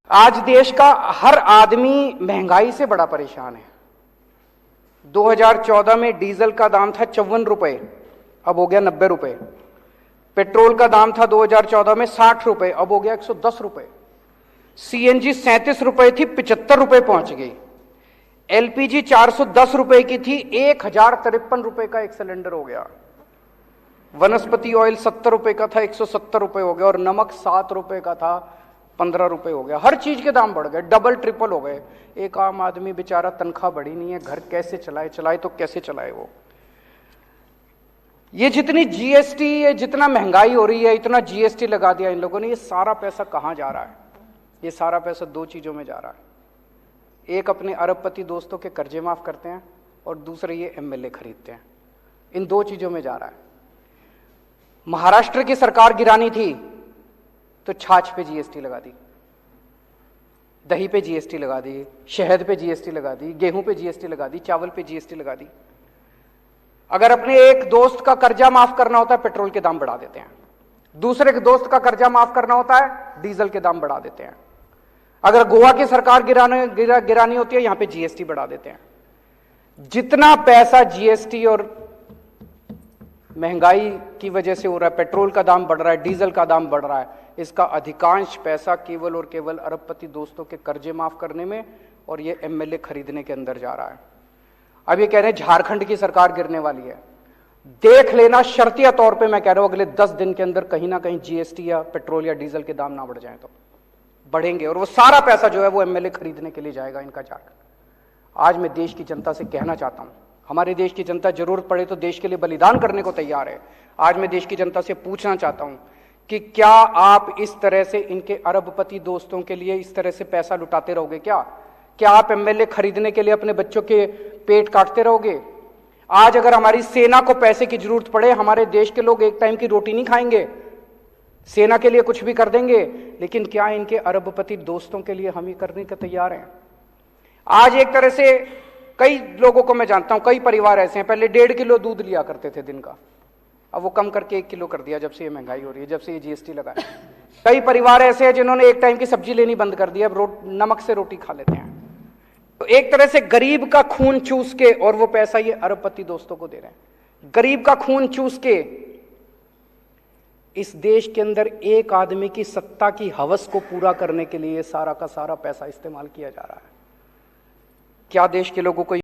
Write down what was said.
आज देश का हर आदमी महंगाई से बड़ा परेशान है। 2014 में डीजल का दाम था 54 रुपए, अब हो गया 90 रुपए। पेट्रोल का दाम था 2014 में 60 रुपए, अब हो गया 110 रुपए। सीएनजी 37 रुपए थी, 75 रुपए पहुंच गई। एलपीजी 410 रुपए की थी, 1053 रुपए का एक सिलेंडर हो गया। वनस्पति ऑयल 70 रुपए का था, 170 रुपए हो गया। और नमक 7 रुपए का था, 15 रुपए हो गया। हर चीज के दाम बढ़ गए, डबल ट्रिपल हो गए। एक आम आदमी बेचारा, तनख्वाह बढ़ी नहीं है, घर कैसे चलाए तो कैसे चलाए वो। ये जितनी जीएसटी, ये जितना महंगाई हो रही है, इतना जीएसटी लगा दिया इन लोगों ने, ये सारा पैसा कहां जा रहा है? ये सारा पैसा दो चीजों में जा रहा है। एक, अपने अरबपति दोस्तों के कर्जे माफ करते हैं, और दूसरे ये एमएलए खरीदते हैं। इन दो चीजों में जा रहा है। महाराष्ट्र की सरकार गिरानी थी तो छाछ पे जीएसटी लगा दी, दही पे जीएसटी लगा दी, शहद पे जीएसटी लगा दी, गेहूं पे जीएसटी लगा दी, चावल पे जीएसटी लगा दी। अगर अपने एक दोस्त का कर्जा माफ करना होता है, पेट्रोल के दाम बढ़ा देते हैं। दूसरे के दोस्त का कर्जा माफ करना होता है, डीजल के दाम बढ़ा देते हैं। अगर गोवा की सरकार गिरानी होती है, यहां पे जीएसटी बढ़ा देते हैं। जितना पैसा जीएसटी और महंगाई की वजह से हो रहा है, पेट्रोल का दाम बढ़ रहा है, डीजल का दाम बढ़ रहा है, इसका अधिकांश पैसा केवल और केवल अरबपति दोस्तों के कर्जे माफ करने में और ये एमएलए खरीदने के अंदर जा रहा है। अब ये कह रहे हैं झारखंड की सरकार गिरने वाली है। देख लेना, शर्तिया तौर पे मैं कह रहा हूं, अगले 10 दिन के अंदर कहीं ना कहीं जीएसटी या पेट्रोल या डीजल के दाम ना बढ़ जाए तो बढ़ेंगे, और वो सारा पैसा जो है वो एमएलए खरीदने के लिए जाएगा इनका झारखंड। आज मैं देश की जनता से कहना चाहता हूं, हमारे देश की जनता जरूरत पड़े तो देश के लिए बलिदान करने को तैयार है। आज मैं देश की जनता से पूछना चाहता हूं कि क्या आप इस तरह से इनके अरबपति दोस्तों के लिए इस तरह से पैसा लुटाते रहोगे? क्या आप एमएलए खरीदने के लिए अपने बच्चों के पेट काटते रहोगे? आज अगर हमारी सेना को पैसे की जरूरत पड़े, हमारे देश के लोग एक टाइम की रोटी नहीं खाएंगे, सेना के लिए कुछ भी कर देंगे, लेकिन क्या इनके अरबपति दोस्तों के लिए हम ही करने के तैयार हैं? आज एक तरह से कई लोगों को मैं जानता हूं, कई परिवार ऐसे हैं, पहले 1.5 किलो दूध लिया करते थे दिन का, अब वो कम करके 1 किलो कर दिया जब से ये महंगाई हो रही है, जब से ये जीएसटी लगा है। कई परिवार ऐसे हैं जिन्होंने एक टाइम की सब्जी लेनी बंद कर दिया, अब नमक से रोटी खा लेते हैं। तो एक तरह से गरीब का खून चूस के, और वो पैसा ये अरबपति दोस्तों को दे रहे हैं। गरीब का खून चूस के इस देश के अंदर एक आदमी की सत्ता की हवस को पूरा करने के लिए सारा का सारा पैसा इस्तेमाल किया जा रहा है। क्या देश के लोगों को